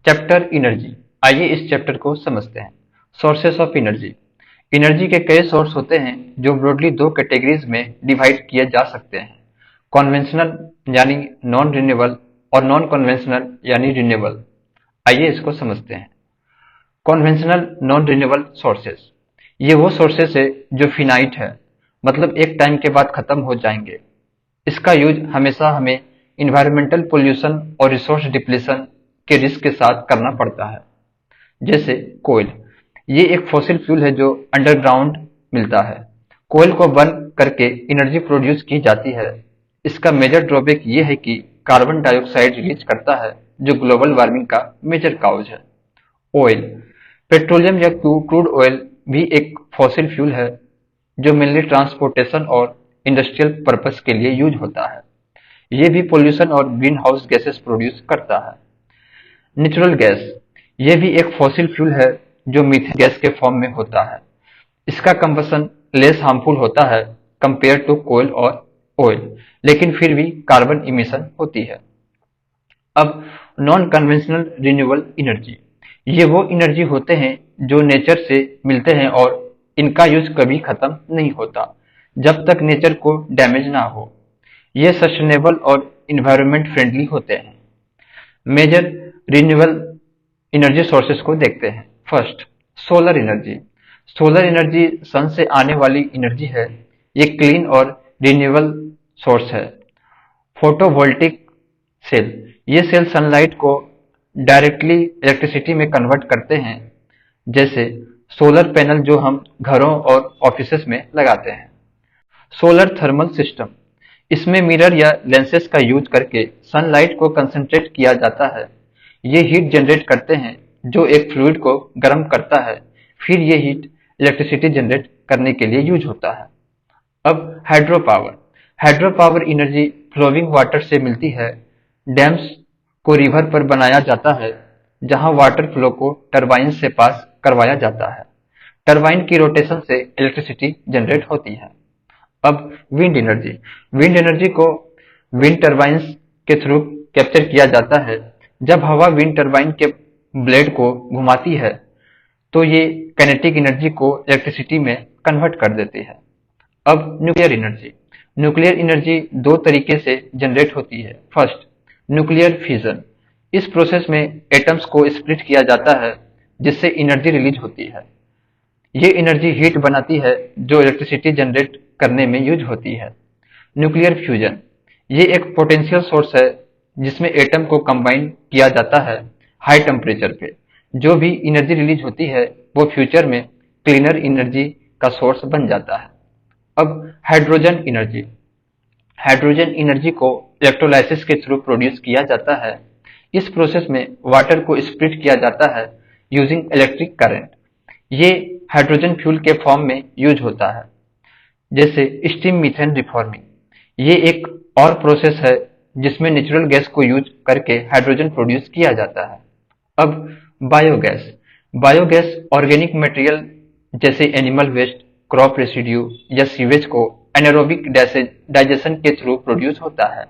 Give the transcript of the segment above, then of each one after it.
Chapter energy. आइए इस chapter को समझते हैं। Sources of energy. एनर्जी के कई सोर्स होते हैं जो ब्रॉडली दो कैटेगरीज में डिवाइड किए जा सकते हैं, कॉन्वेंशनल यानी नॉन रिन्यूएबल और नॉन कन्वेंशनल यानी रिन्यूएबल। आइए इसको समझते हैं। कॉन्वेंशनल नॉन रिन्यूएबल सोर्सेस, ये वो सोर्सेस है जो फिनाइट है, मतलब एक टाइम के बाद खत्म हो जाएंगे। इसका यूज हमेशा हमें इन्वायरमेंटल पोल्यूशन और रिसोर्स डिप्लीशन के रिस्क के साथ करना पड़ता है। जैसे कोयल, ये एक फॉसिल फ्यूल है जो अंडरग्राउंड मिलता है। कोयल को बर्न करके एनर्जी प्रोड्यूस की जाती है। इसका मेजर ड्रॉबैक ये है कि कार्बन डाइऑक्साइड रिलीज करता है, जो ग्लोबल वार्मिंग का मेजर काउज है। ऑयल, पेट्रोलियम या क्रूड ऑयल भी एक फॉसिल फ्यूल है जो मेनली ट्रांसपोर्टेशन और इंडस्ट्रियल पर्पस के लिए यूज होता है। ये भी पोल्यूशन और ग्रीन हाउस गैसेस प्रोड्यूस करता है। नेचुरल गैस, ये भी एक फॉसिल फ्यूल है जो मीथेन गैस के फॉर्म में होता है। इसका कंबसन लेस हार्मफुल होता है कंपेयर टू कोयल और ऑयल, लेकिन फिर भी कार्बन इमिशन होती है। अब नॉन कन्वेंशनल रिन्यूएबल एनर्जी, ये वो एनर्जी होते हैं जो नेचर से मिलते हैं और इनका यूज कभी खत्म नहीं होता जब तक नेचर को डैमेज ना हो। ये सस्टेनेबल और इन्वायरमेंट फ्रेंडली होते हैं। मेजर रिन्यूएबल एनर्जी सोर्सेस को देखते हैं। First, solar energy. Solar energy sun से आने वाली एनर्जी है। ये क्लीन और रिन्यूएबल सोर्स है। फोटोवोल्टिक सेल, ये सेल सनलाइट को डायरेक्टली इलेक्ट्रिसिटी में कन्वर्ट करते हैं, जैसे सोलर पैनल जो हम घरों और ऑफिसेस में लगाते हैं। सोलर थर्मल सिस्टम, इसमें मिरर या लेंसेज का यूज करके सनलाइट को कंसंट्रेट किया जाता है। ये हीट जनरेट करते हैं जो एक फ्लूइड को गर्म करता है, फिर ये हीट इलेक्ट्रिसिटी जनरेट करने के लिए यूज होता है। अब hydro power. Hydro power energy flowing water से मिलती है। डैम्स को रिवर पर बनाया जाता है जहां वाटर फ्लो को टरबाइन से पास करवाया जाता है। टरबाइन की रोटेशन से इलेक्ट्रिसिटी जनरेट होती है। अब विंड एनर्जी। विंड एनर्जी को विंड टरबाइन्स के थ्रू कैप्चर किया जाता है। जब हवा विंड टरबाइन के ब्लेड को घुमाती है तो ये काइनेटिक एनर्जी को इलेक्ट्रिसिटी में कन्वर्ट कर देती है। अब न्यूक्लियर एनर्जी। न्यूक्लियर एनर्जी दो तरीके से जनरेट होती है। First, nuclear fusion. इस प्रोसेस में एटम्स को स्प्लिट किया जाता है जिससे एनर्जी रिलीज होती है। ये एनर्जी हीट बनाती है जो इलेक्ट्रिसिटी जनरेट करने में यूज होती है। न्यूक्लियर फ्यूजन, ये एक पोटेंशियल सोर्स है जिसमें एटम को कंबाइन किया जाता है हाई टेम्परेचर पे। जो भी एनर्जी रिलीज होती है वो फ्यूचर में क्लीनर एनर्जी का सोर्स बन जाता है। अब हाइड्रोजन एनर्जी। हाइड्रोजन एनर्जी को इलेक्ट्रोलाइसिस के थ्रू प्रोड्यूस किया जाता है। इस प्रोसेस में वाटर को स्प्लिट किया जाता है यूजिंग इलेक्ट्रिक करंट। ये हाइड्रोजन फ्यूल के फॉर्म में यूज होता है, जैसे स्टीम मीथेन रिफॉर्मिंग। ये एक और प्रोसेस है जिसमें नेचुरल गैस को यूज करके हाइड्रोजन प्रोड्यूस किया जाता है। अब बायोगैस। बायोगैस ऑर्गेनिक मटेरियल जैसे एनिमल वेस्ट, क्रॉप रेसिड्यू या सीवेज को एनारोबिक डाइजेशन के थ्रू प्रोड्यूस होता है।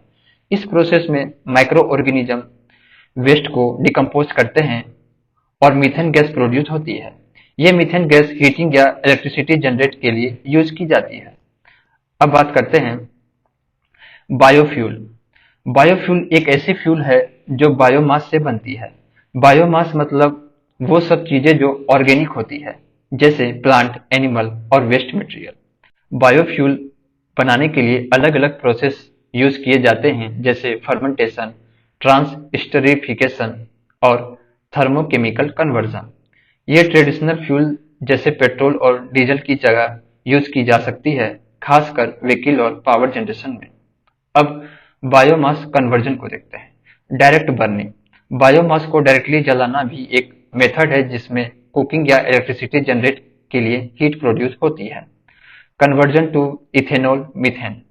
इस प्रोसेस में माइक्रो ऑर्गेनिज्म वेस्ट को डिकम्पोज करते हैं और मीथेन गैस प्रोड्यूस होती है। ये मीथेन गैस हीटिंग या इलेक्ट्रिसिटी जनरेट के लिए यूज की जाती है। अब बात करते हैं बायोफ्यूल। बायोफ्यूल एक ऐसी फ्यूल है जो बायोमास से बनती है। बायोमास मतलब वो सब चीजें जो ऑर्गेनिक होती है, जैसे प्लांट, एनिमल और वेस्ट मटेरियल। बायोफ्यूल बनाने के लिए अलग अलग प्रोसेस यूज किए जाते हैं, जैसे फर्मेंटेशन, ट्रांसस्टरीफिकेशन और थर्मोकेमिकल कन्वर्जन। ये ट्रेडिशनल फ्यूल जैसे पेट्रोल और डीजल की जगह यूज की जा सकती है, खासकर व्हीकल और पावर जनरेशन में। अब बायोमास कन्वर्जन को देखते हैं। Direct burning. बायोमास को डायरेक्टली जलाना भी एक मेथड है जिसमें कुकिंग या इलेक्ट्रिसिटी जनरेट के लिए हीट प्रोड्यूस होती है। Conversion to ethanol, methane.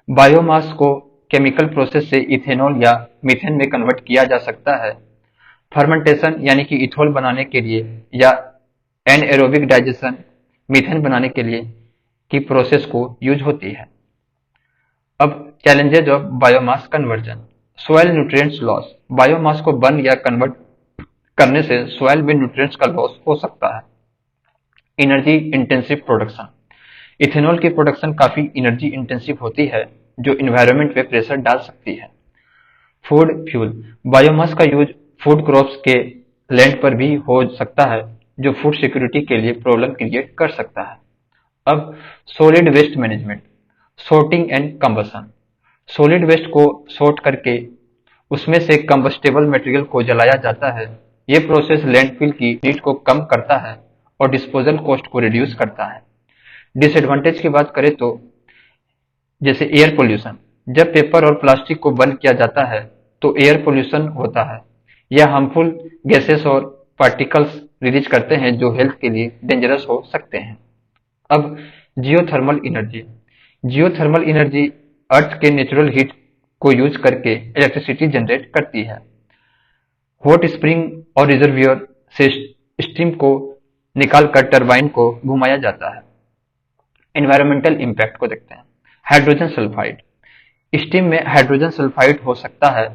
Biomass को केमिकल प्रोसेस से इथेनॉल या मीथेन में कन्वर्ट किया जा सकता है। फर्मेंटेशन यानी कि इथॉल बनाने के लिए या एनएरोबिक डाइजेशन मीथेन बनाने के लिए की प्रोसेस को यूज होती है। अब challenges of biomass conversion. Soil nutrients loss. Biomass को बर्न या कन्वर्ट करने से सॉइल में न्यूट्रिएंट्स का लॉस हो सकता है। Energy intensive production. इथेनॉल की प्रोडक्शन काफी एनर्जी इंटेंसिव होती है, जो इन्वायरमेंट पे प्रेशर डाल सकती है। Food fuel. बायोमास का यूज फूड क्रॉप्स के लैंड पर भी हो सकता है, जो फूड सिक्योरिटी के लिए प्रॉब्लम क्रिएट कर सकता है। अब solid waste management, sorting and combustion. Solid waste को सॉर्ट करके उसमें से कंबस्टेबल मटेरियल को जलाया जाता है। ये प्रोसेस लैंडफिल की नीड को कम करता है और डिस्पोजल कॉस्ट को रिड्यूस करता है। डिसएडवांटेज की बात करें तो जैसे एयर पोल्यूशन, जब पेपर और प्लास्टिक को बर्न किया जाता है तो एयर पोल्यूशन होता है। यह हार्मफुल गैसेस और पार्टिकल्स रिलीज करते हैं जो हेल्थ के लिए डेंजरस हो सकते हैं। अब जियोथर्मल एनर्जी। जियोथर्मल एनर्जी अर्थ के नेचुरल हीट को यूज करके इलेक्ट्रिसिटी जनरेट करती है। हॉट स्प्रिंग और रिजर्वियर से स्टीम को निकालकर टरबाइन को घुमाया जाता है। एनवायरमेंटल इम्पैक्ट को देखते हैं। Hydrogen sulphide. स्टीम में हाइड्रोजन सल्फाइड हो सकता है,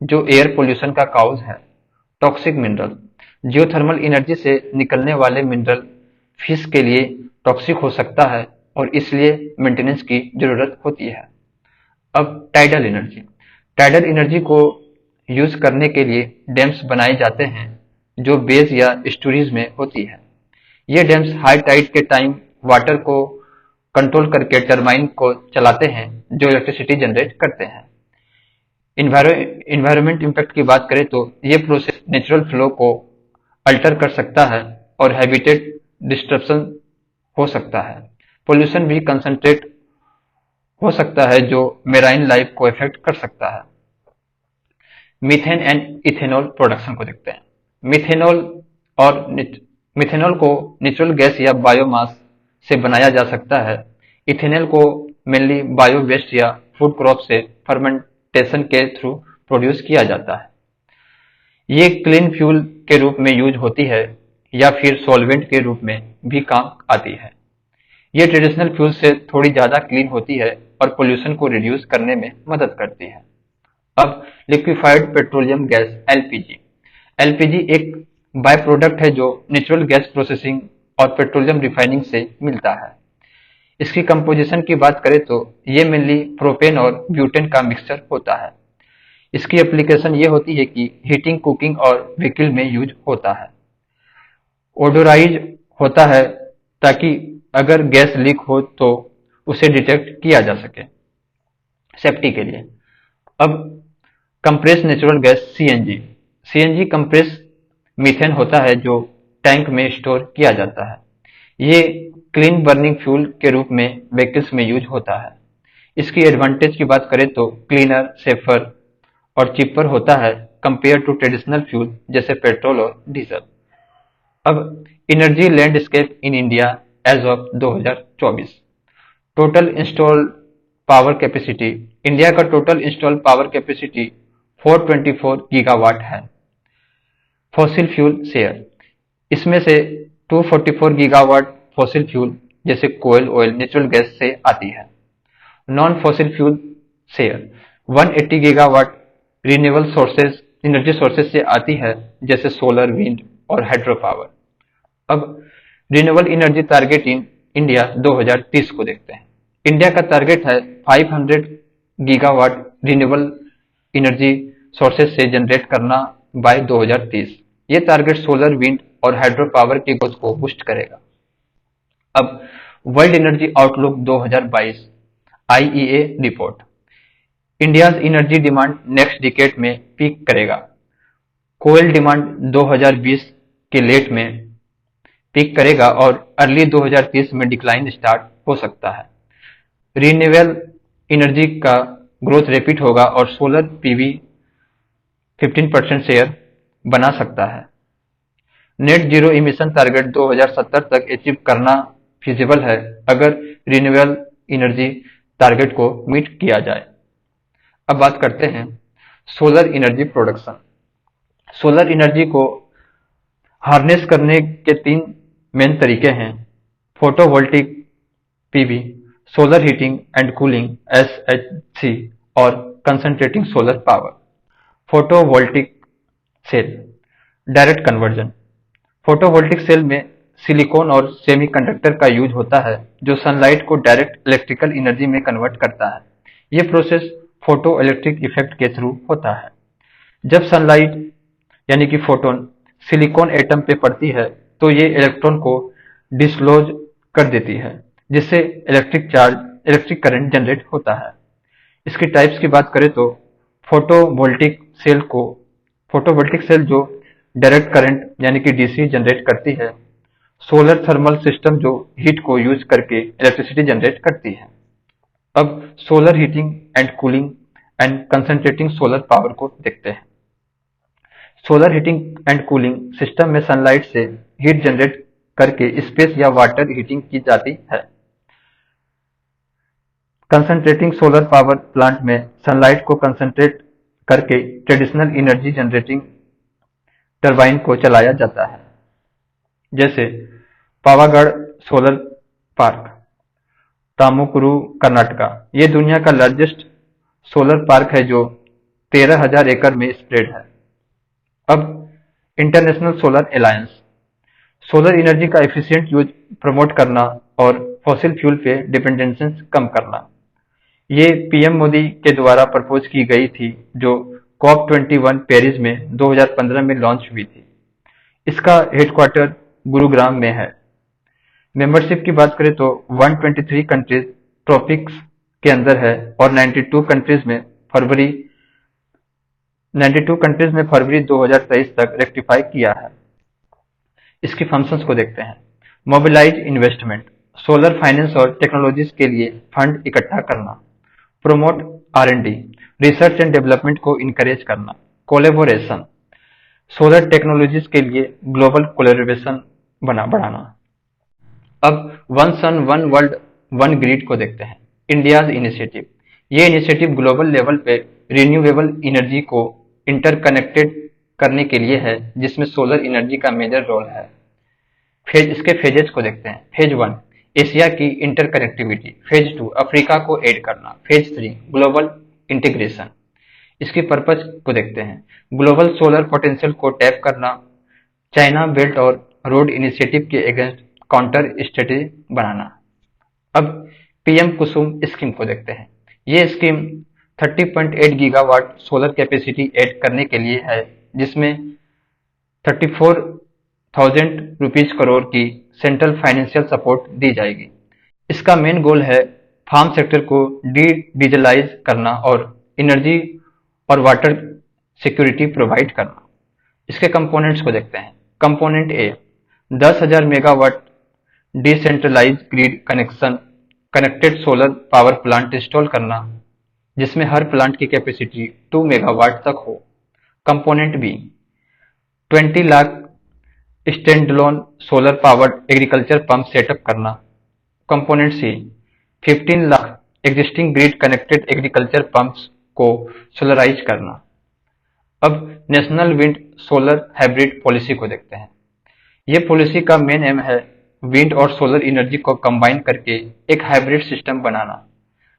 जो एयर पोल्यूशन का काउज है। Toxic mineral. जियोथर्मल एनर्जी से निकलने वाले मिनरल फिश के लिए टॉक्सिक हो सकता है और इसलिए मेंटेनेंस की जरूरत होती है। अब टाइडल एनर्जी। टाइडल एनर्जी को यूज करने के लिए डैम्स बनाए जाते हैं, जो बेस या स्टोरीज में होती है। ये डैम्स हाई टाइड के टाइम वाटर को कंट्रोल करके टरबाइन को चलाते हैं, जो इलेक्ट्रिसिटी जनरेट करते हैं। इन्वायरमेंट इम्पैक्ट की बात करें तो ये प्रोसेस नेचुरल फ्लो को अल्टर कर सकता है और हैबिटेट डिस्ट्रप्शन हो सकता है। पोल्यूशन भी कंसंट्रेट हो सकता है, जो मेराइन लाइफ को इफेक्ट कर सकता है। मीथेन एंड इथेनॉल प्रोडक्शन को देखते हैं। मिथेनॉल को नेचुरल गैस या बायोमास से बनाया जा सकता है। इथेनॉल को मेनली बायो वेस्ट या फूड क्रॉप से फर्मेंटेशन के थ्रू प्रोड्यूस किया जाता है। ये क्लीन फ्यूल के रूप में यूज होती है या फिर सॉल्वेंट के रूप में भी काम आती है। ये ट्रेडिशनल फ्यूल से थोड़ी ज्यादा क्लीन होती है और पोल्यूशन को रिड्यूस करने में मदद करती है। अब liquefied petroleum gas LPG. LPG एक बाय प्रोडक्ट है जो नेचुरल गैस प्रोसेसिंग और पेट्रोलियम रिफाइनिंग से मिलता है। इसकी कंपोजिशन की बात करें तो ये मेनली प्रोपेन और ब्यूटेन का मिक्सचर होता है। इसकी एप्लीकेशन ये होती है कि हीटिंग, कुकिंग और व्हीकल में यूज होता है। ओडोराइज होता है ताकि अगर गैस लीक हो तो उसे डिटेक्ट किया जा सके सेफ्टी के लिए। अब compress natural gas CNG. CNG compress methane होता है जो टैंक में स्टोर किया जाता है। ये क्लीन बर्निंग फ्यूल के रूप में व्हीकल्स में यूज होता है। इसकी एडवांटेज की बात करें तो क्लीनर, सेफर और चीपर होता है कंपेयर टू ट्रेडिशनल फ्यूल जैसे पेट्रोल और डीजल। अब energy landscape in India as of 2024। Total installed power capacity. India का total installed power capacity 424 gigawatt है। Fossil fuel share. इसमें से 244 गीगावाट फॉसिल फ्यूल जैसे कोयल, ऑयल, नेचुरल गैस से आती है। Non fossil fuel share 180 gigawatt renewable sources energy sources से आती है, जैसे सोलर, विंड और हाइड्रो पावर। अब renewable energy target in India 2030 को देखते हैं। इंडिया का टारगेट है 500 गीगावाट रिन्यूएबल एनर्जी सोर्सेज से जनरेट करना बाय 2030। ये टारगेट सोलर, विंड और हाइड्रो पावर की ग्रोथ को बूस्ट करेगा। अब world energy outlook 2022 IEA report. India's energy demand next decade में पीक करेगा। कोयल डिमांड 2020 के लेट में पीक करेगा और अर्ली 2030 में डिक्लाइन स्टार्ट हो सकता है। रिन्यूएबल एनर्जी का ग्रोथ रैपिड होगा और सोलर पीवी 15% शेयर बना सकता है। नेट जीरो इमिशन टारगेट 2070 तक अचीव करना फिजिबल है अगर रिन्यूएबल एनर्जी टारगेट को मीट किया जाए। अब बात करते हैं solar energy production. Solar energy को हार्नेस करने के 3 मेन तरीके हैं: photovoltaic PV, solar heating and cooling SHC और concentrating solar power. Photovoltaic cell direct conversion. Photovoltaic cell में सिलिकॉन और सेमीकंडक्टर का यूज होता है जो सनलाइट को डायरेक्ट इलेक्ट्रिकल एनर्जी में कन्वर्ट करता है। यह प्रोसेस फोटो इलेक्ट्रिक इफेक्ट के थ्रू होता है। जब सनलाइट यानी कि फोटोन सिलिकॉन एटम पे पड़ती है तो ये इलेक्ट्रॉन को डिसलॉज कर देती है, जिससे इलेक्ट्रिक करंट जनरेट होता है। इसकी टाइप्स की बात करें तो फोटोवोल्टिक सेल को फोटोवोल्टिक सेल जो डायरेक्ट करंट यानी कि डीसी जनरेट करती है, सोलर थर्मल सिस्टम जो हीट को यूज करके इलेक्ट्रिसिटी जनरेट करती है। अब solar heating and cooling and concentrating solar power को देखते हैं। Solar heating and cooling system में सनलाइट से हीट जनरेट करके स्पेस या वाटर हीटिंग की जाती है। कंसंट्रेटिंग सोलर पावर प्लांट में सनलाइट को कंसंट्रेट करके ट्रेडिशनल एनर्जी जनरेटिंग टरबाइन को चलाया जाता है, जैसे पावागढ़ सोलर पार्क, तामुकुरु, कर्नाटका। ये दुनिया का लार्जेस्ट सोलर पार्क है जो 13,000 एकड़ में स्प्रेड है। अब international solar alliance, solar energy का एफिशिएंट यूज प्रमोट करना और फॉसिल फ्यूल पे डिपेंडेंस कम करना। ये पीएम मोदी के द्वारा प्रपोज की गई थी जो COP21 पेरिस में 2015 में लॉन्च हुई थी। इसका हेडक्वार्टर गुरुग्राम में है। मेंबरशिप की बात करें तो 123 कंट्रीज ट्रॉपिक्स के अंदर है और 92 कंट्रीज में फरवरी 2023 तक रेक्टिफाई किया है। इसकी फंक्शंस को देखते हैं। मोबिलाइज इन्वेस्टमेंट, सोलर फाइनेंस और टेक्नोलॉजीज के लिए फंड इकट्ठा करना। Promote R&D, research and development को इनकरेज करना। कोलेबोरेशन, सोलर टेक्नोलॉजीज के लिए ग्लोबल कोलेबोरेशन बढ़ाना। अब one sun one world one grid को देखते हैं। इंडियाज इनिशिएटिव, ये इनिशिएटिव ग्लोबल लेवल पे रिन्यूएबल एनर्जी को इंटरकनेक्टेड करने के लिए है, जिसमें सोलर एनर्जी का मेजर रोल है। इसके फेजेस को देखते हैं। फेज 1 एशिया की इंटरकनेक्टिविटी, फेज 2 अफ्रीका को ऐड करना, फेज 3 ग्लोबल इंटीग्रेशन। इसकी पर्पज को देखते हैं। ग्लोबल सोलर पोटेंशियल को टैप करना, चाइना बेल्ट और रोड इनिशिएटिव के अगेंस्ट काउंटर स्ट्रेटेजी बनाना। अब पीएम कुसुम स्कीम को देखते हैं। ये scheme 30.8 gigawatt solar capacity add करने के लिए है, जिसमें 34,000 रुपीज करोड़ की सेंट्रल फाइनेंशियल सपोर्ट दी जाएगी। इसका मेन गोल है फार्म सेक्टर को डीजलाइज करना और एनर्जी और वाटर सिक्योरिटी प्रोवाइड करना। इसके कंपोनेंट्स को देखते हैं। Component A 10,000 megawatt decentralize grid connected solar power plant install करना, जिसमें हर प्लांट की कैपेसिटी 2 मेगावाट तक हो। Component B 20 lakh standalone solar powered agriculture pump setup करना। Component C 15 lakh existing grid connected agriculture pumps को सोलराइज करना। अब national wind solar hybrid policy को देखते हैं। ये पॉलिसी का मेन एम है विंड और सोलर एनर्जी को कंबाइन करके एक हाइब्रिड सिस्टम बनाना,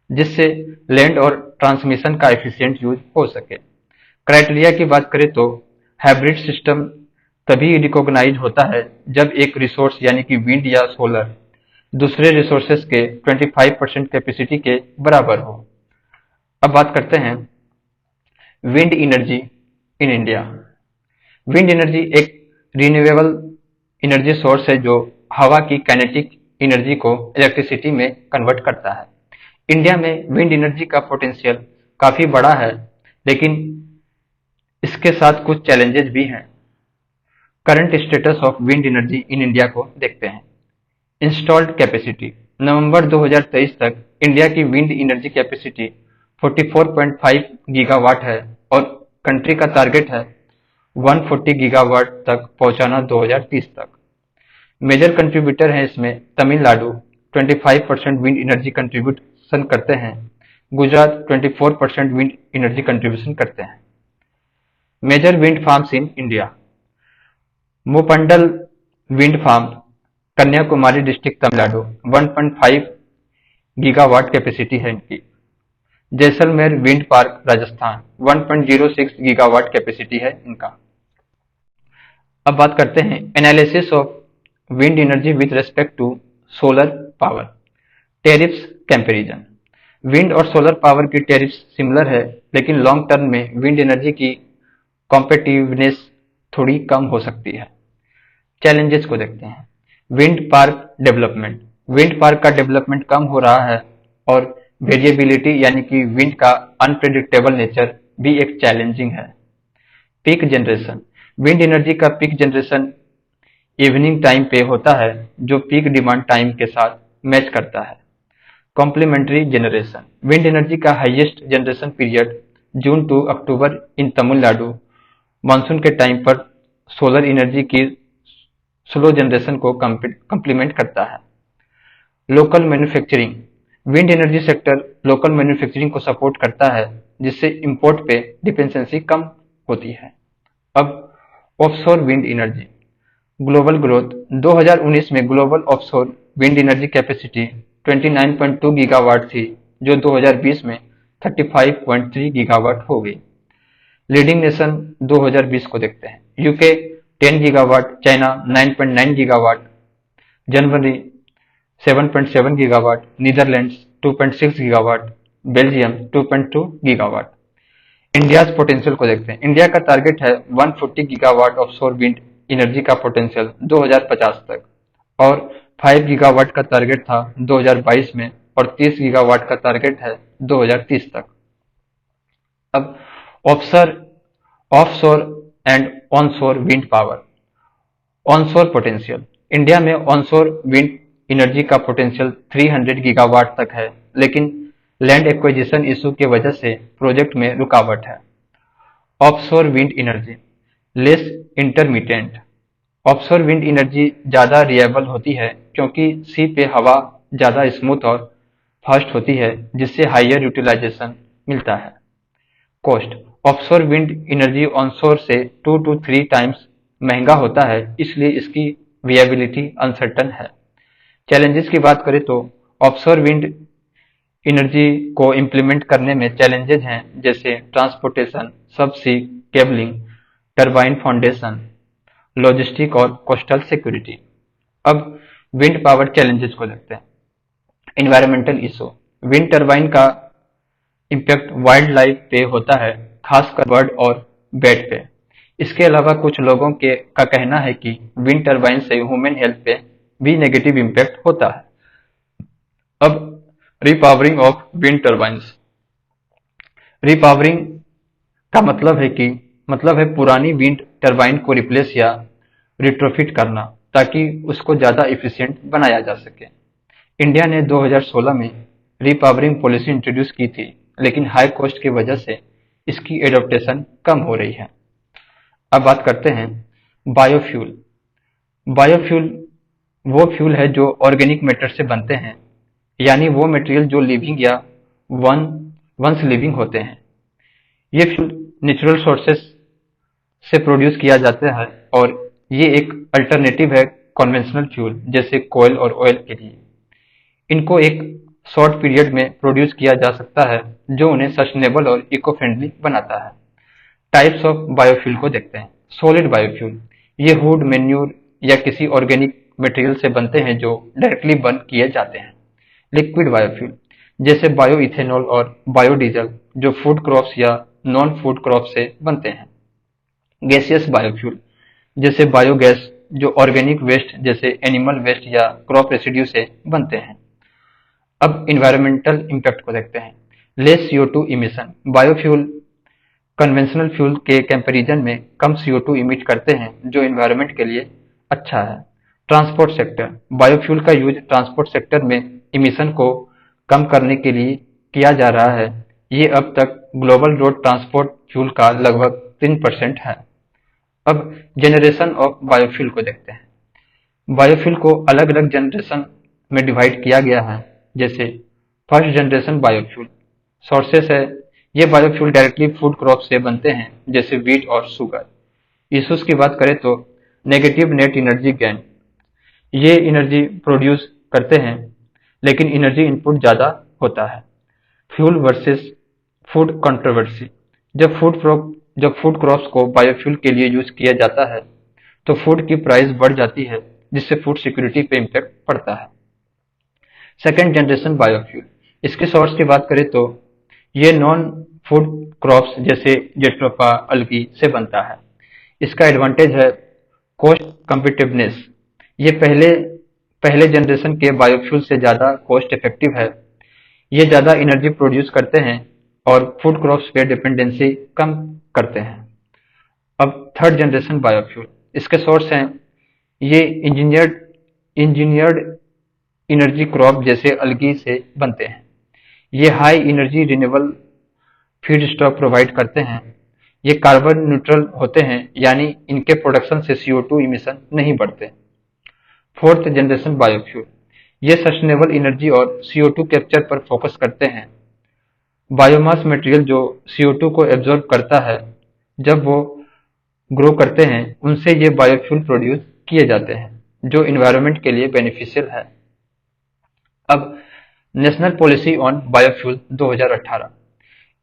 जिससे लैंड और ट्रांसमिशन का एफिशिएंट यूज हो सके। क्राइटेरिया की बात करें तो हाइब्रिड सिस्टम तभी रिकॉग्नाइज होता है जब एक रिसोर्स यानी कि विंड या सोलर दूसरे रिसोर्सेस के 25% कैपेसिटी के बराबर हो। अब बात करते हैं wind energy in India. Wind energy एक रिन्यूएबल एनर्जी सोर्स है जो हवा की काइनेटिक एनर्जी को इलेक्ट्रिसिटी में कन्वर्ट करता है। इंडिया में विंड एनर्जी का पोटेंशियल काफी बड़ा है, लेकिन इसके साथ कुछ चैलेंजेस भी हैं। Current status of wind energy in India को देखते हैं। इंस्टॉल्ड कैपेसिटी, नवंबर 2023 तक इंडिया की विंड एनर्जी कैपेसिटी 44.5 गीगावाट है और कंट्री का टारगेट है 140 गीगावाट तक पहुंचाना 2030 तक। मेजर कंट्रीब्यूटर है इसमें तमिलनाडु 25% विंड एनर्जी कंट्रीब्यूशन करते हैं, गुजरात 24% विंड एनर्जी कंट्रीब्यूशन करते हैं। Major wind farms in India, Muppandal wind farm Kanyakumari district Tamil Nadu 1.5 gigawatt capacity है इनकी। Jaisalmer wind park Rajasthan 1.06 gigawatt capacity है इनका। अब बात करते हैं analysis of wind energy with respect to solar power, tariffs comparison. विंड और सोलर पावर की टेरिफ्स सिमिलर है, लेकिन लॉन्ग टर्म में विंड एनर्जी की कॉम्पिटिटिवनेस थोड़ी कम हो सकती है। चैलेंजेस को देखते हैं। Wind park development, wind park का डेवलपमेंट कम हो रहा है और वेरिएबिलिटी यानी कि विंड का अनप्रेडिक्टेबल नेचर भी एक चैलेंजिंग है। पीक जनरेशन, विंड एनर्जी का पीक जनरेशन इवनिंग टाइम पे होता है, जो पीक डिमांड टाइम के साथ मैच करता है। कॉम्प्लीमेंट्री जनरेशन, विंड एनर्जी का highest generation period June to October in Tamil Nadu monsoon के टाइम पर सोलर एनर्जी की स्लो जनरेशन को कंप्लीमेंट करता है। Local manufacturing, wind energy sector local manufacturing को सपोर्ट करता है, जिससे इंपोर्ट पे डिपेंडेंसी कम होती है। अब offshore wind energy, global growth, 2019 में global offshore wind energy capacity 29.2 gigawatt थी, जो 2020 में 35.3 गीगावाट हो गई। लीडिंग नेशन 2020 को देखते हैं। यूके 10 गीगावाट, चाइना 9.9 गीगावाट, जनवरी 7.7 gigawatt, Netherlands 2.6 gigawatt, Belgium 2.2 gigawatt. India potential को देखते हैं। इंडिया का टारगेट है 140 गीगावाट ऑफशोर विंड एनर्जी का पोटेंशियल 2050 तक, और 5 गीगावाट का टारगेट था 2022 में, और 30 गीगावाट का टारगेट है 2030 तक। अब offshore offshore and onshore wind power. Onshore potential, India में ऑनशोर विंड एनर्जी का पोटेंशियल 300 गीगावाट तक है, लेकिन लैंड एक्विजिशन इशू की वजह से प्रोजेक्ट में रुकावट है। Offshore wind energy less intermittent, offshore wind energy ज्यादा रिलायबल होती है, क्योंकि सी पे हवा ज्यादा स्मूथ और फास्ट होती है, जिससे हाइयर यूटिलाइजेशन मिलता है। Cost, offshore wind energy onshore से 2 to 3 टाइम्स महंगा होता है, इसलिए इसकी विएबिलिटी अनसर्टन है। चैलेंजेस की बात करें तो ऑफशोर विंड एनर्जी को इम्प्लीमेंट करने में चैलेंजेस हैं, जैसे ट्रांसपोर्टेशन, सबसी केबलिंग, टरबाइन फाउंडेशन, लॉजिस्टिक और कोस्टल सिक्योरिटी। अब विंड पावर चैलेंजेस को देखते हैं। एनवायरमेंटल इशू, विंड टरबाइन का इम्पैक्ट वाइल्ड लाइफ पे होता है, खासकर बर्ड और बैट पे। इसके अलावा कुछ लोगों का कहना है कि विंड टरबाइन से ह्यूमन हेल्थ पे भी नेगेटिव इम्पैक्ट होता है। अब रिपावरिंग ऑफ विंड टरबाइन्स, रिपावरिंग का मतलब है पुरानी विंड टरबाइन को रिप्लेस या रिट्रोफिट करना, ताकि उसको ज्यादा इफिशिएंट बनाया जा सके। इंडिया ने 2016 में रिपावरिंग पॉलिसी इंट्रोड्यूस की थी, लेकिन हाई कॉस्ट की वजह से इसकी एडॉप्टेशन कम हो रही है। अब बात करते हैं बायोफ्यूल। बायोफ्यूल वो फ्यूल है जो ऑर्गेनिक मैटर से बनते हैं, यानी वो मटेरियल जो लिविंग या वंस लिविंग होते हैं। ये फ्यूल नेचुरल सोर्सेस से प्रोड्यूस किया जाता है, और ये एक अल्टरनेटिव है कन्वेंशनल फ्यूल जैसे कोयल और ऑयल के लिए। इनको एक शॉर्ट पीरियड में प्रोड्यूस किया जा सकता है, जो उन्हें सस्टेनेबल और इको फ्रेंडली बनाता है। टाइप्स ऑफ बायोफ्यूल को देखते हैं। सॉलिड बायोफ्यूल, ये वुड, मैन्यूर या किसी ऑर्गेनिक मटेरियल से बनते हैं जो डायरेक्टली बर्न किए जाते हैं। लिक्विड बायोफ्यूल, जैसे बायो इथेनॉल और बायोडीजल, जो फूड क्रॉप्स या नॉन फूड क्रॉप से बनते हैं। गैसियस बायोफ्यूल, जैसे बायोगैस, जो ऑर्गेनिक वेस्ट जैसे एनिमल वेस्ट या क्रॉप रेसिड्यू से बनते हैं। अब इन्वायरमेंटल इम्पैक्ट को देखते हैं। Less CO2 emission, biofuel conventional fuel के कंपैरिजन में कम CO2 इमिट करते हैं, जो एनवायरनमेंट के लिए अच्छा है। ट्रांसपोर्ट सेक्टर, बायोफ्यूल का यूज ट्रांसपोर्ट सेक्टर में इमिशन को कम करने के लिए किया जा रहा है। ये अब तक ग्लोबल रोड ट्रांसपोर्ट फ्यूल का लगभग 3% है। अब जनरेशन ऑफ बायोफ्यूल को देखते हैं। बायोफ्यूल को अलग अलग जनरेशन में डिवाइड किया गया है, जैसे फर्स्ट जनरेशन बायोफ्यूल सोर्सेस है। ये बायोफ्यूल डायरेक्टली फूड क्रॉप से बनते हैं, जैसे व्हीट और शुगर। इश्यूज की बात करें तो नेगेटिव नेट एनर्जी गेन, ये एनर्जी प्रोड्यूस करते हैं, लेकिन एनर्जी इनपुट ज्यादा होता है। फ्यूल वर्सेस फूड कंट्रोवर्सी, जब फूड क्रॉप्स को बायोफ्यूल के लिए यूज किया जाता है, तो फूड की प्राइस बढ़ जाती है, जिससे फूड सिक्योरिटी पे इम्पैक्ट पड़ता है। सेकेंड जनरेशन बायोफ्यूल, इसके सोर्स की बात करें तो ये नॉन फूड क्रॉप्स जैसे जेट्रोफा, अलगी से बनता है। इसका एडवांटेज है कॉस्ट कम्पिटिवनेस। ये पहले पहले जनरेशन के बायोफ्यूल से ज्यादा कॉस्ट इफेक्टिव है। ये ज्यादा एनर्जी प्रोड्यूस करते हैं और फूड क्रॉप्स पे डिपेंडेंसी कम करते हैं। अब थर्ड जनरेशन बायोफ्यूल, इसके सोर्स हैं ये इंजीनियर्ड एनर्जी क्रॉप जैसे अलगी से बनते हैं। ये high energy renewable feed stock provide करते हैं। ये कार्बन न्यूट्रल होते हैं, यानी इनके प्रोडक्शन से CO2 इमिशन नहीं बढ़ते। फोर्थ जनरेशन बायोफ्यूल, ये सस्टेनेबल एनर्जी और CO2 कैप्चर पर फोकस करते हैं। बायोमास मटेरियल जो CO2 को एब्जॉर्ब करता है जब वो ग्रो करते हैं, उनसे ये बायोफ्यूल प्रोड्यूस किए जाते हैं, जो इन्वायरमेंट के लिए बेनिफिशियल है। अब national policy on biofuel 2018,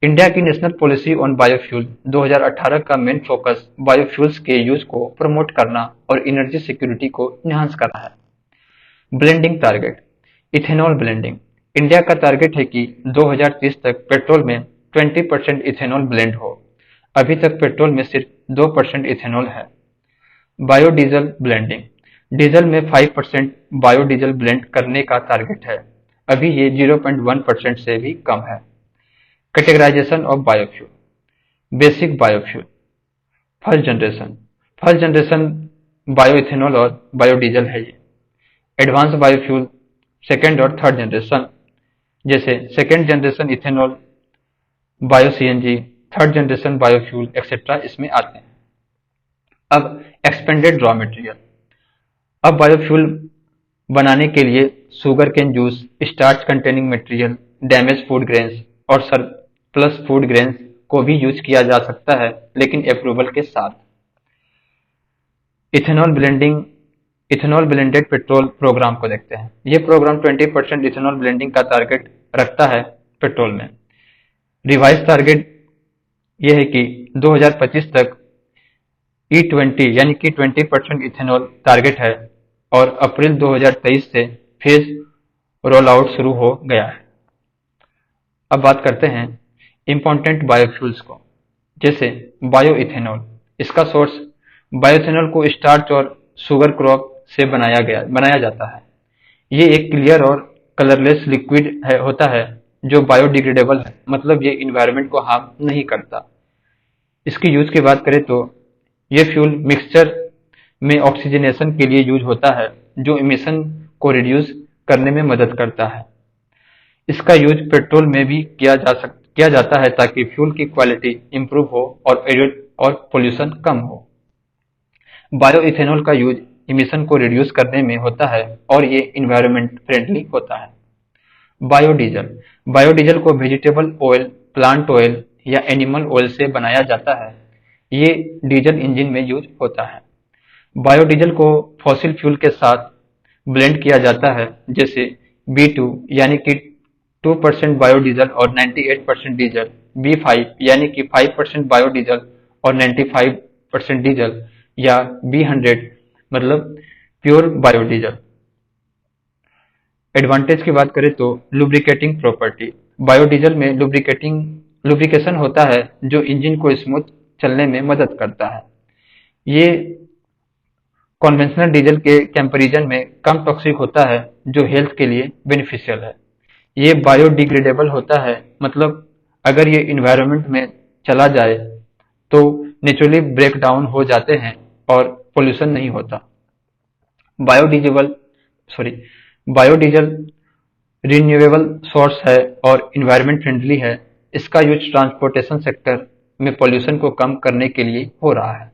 India की नेशनल पॉलिसी ऑन बायोफ्यूल 2018 का मेन फोकस बायोफ्यूल्स के यूज को प्रमोट करना और एनर्जी सिक्योरिटी को इन्हांस करना है। Blending target, ethanol blending, India का टारगेट है कि 2030 तक पेट्रोल में 20% इथेनॉल ब्लेंड हो। अभी तक पेट्रोल में सिर्फ 2% इथेनॉल है। बायोडीजल ब्लेंडिंग, डीजल में 5% बायोडीजल ब्लेंड करने का टारगेट है। अभी ये 0.1% से भी कम है। Categorization of biofuel, basic biofuel, first generation bioethanol और बायोडीजल है ये। एडवांस बायोफ्यूल सेकेंड और थर्ड जनरेशन, जैसे second generation ethanol, bio CNG, third generation biofuel etcetera इसमें आते हैं। अब एक्सपेंडेड रॉ मटेरियल, अब बायोफ्यूल बनाने के लिए sugarcane juice, starch containing material, damage food grains और सरप्लस फूड ग्रेन्स को भी यूज किया जा सकता है, लेकिन अप्रूवल के साथ। इथेनॉल ब्लेंडेड पेट्रोल प्रोग्राम को देखते हैं। ये प्रोग्राम 20% इथेनॉल ब्लेंडिंग का टारगेट रखता है पेट्रोल में। रिवाइज टारगेट ये है कि 2025 तक E20 यानी कि 20% इथेनॉल टारगेट है और अप्रैल 2023 से फेज रोल आउट शुरू हो गया है। अब बात करते हैं इम्पोर्टेंट बायोफ्यूल्स को, जैसे बायोइथेनॉल। इसका सोर्स बायोइथेनॉल को स्टार्च और शुगर क्रॉप से बनाया जाता है। ये एक क्लियर और कलरलेस लिक्विड होता है जो बायोडिग्रेडेबल है, मतलब ये इन्वायरमेंट को हार्म नहीं करता। इसकी यूज की बात करें तो ये फ्यूल मिक्सचर में ऑक्सीजनेशन के लिए यूज होता है, जो इमिशन को रिड्यूस करने में मदद करता है। इसका यूज पेट्रोल में भी किया जाता है ताकि फ्यूल की क्वालिटी इंप्रूव हो और पोल्यूशन कम हो। बायोइथेनॉल का यूज इमिशन को रिड्यूस करने में होता है और ये इन्वायरमेंट फ्रेंडली होता है। बायोडीजल को वेजिटेबल ऑयल, प्लांट ऑयल या एनिमल ऑयल से बनाया जाता है। ये डीजल इंजन में यूज होता है। बायोडीजल को फॉसिल फ्यूल के साथ ब्लेंड किया जाता है, जैसे B2 यानी कि 2% बायोडीजल और 98% डीजल, B5 यानी कि 5% बायोडीजल और 95% डीजल, या B100 मतलब प्योर बायोडीजल। एडवांटेज की बात करें तो लुब्रिकेटिंग प्रॉपर्टी, बायोडीजल में लुब्रिकेशन होता है जो इंजन को स्मूथ चलने में मदद करता है। ये कन्वेंशनल डीजल के कंपैरिजन में कम टॉक्सिक होता है, जो हेल्थ के लिए बेनिफिशियल है। ये बायोडिग्रेडेबल होता है, मतलब अगर ये इन्वायरमेंट में चला जाए तो नेचुरली ब्रेक डाउन हो जाते हैं और पोल्यूशन नहीं होता। बायोडीजल रिन्यूएबल सोर्स है और इन्वायरमेंट फ्रेंडली है। इसका यूज ट्रांसपोर्टेशन सेक्टर में पोल्यूशन को कम करने के लिए हो रहा है।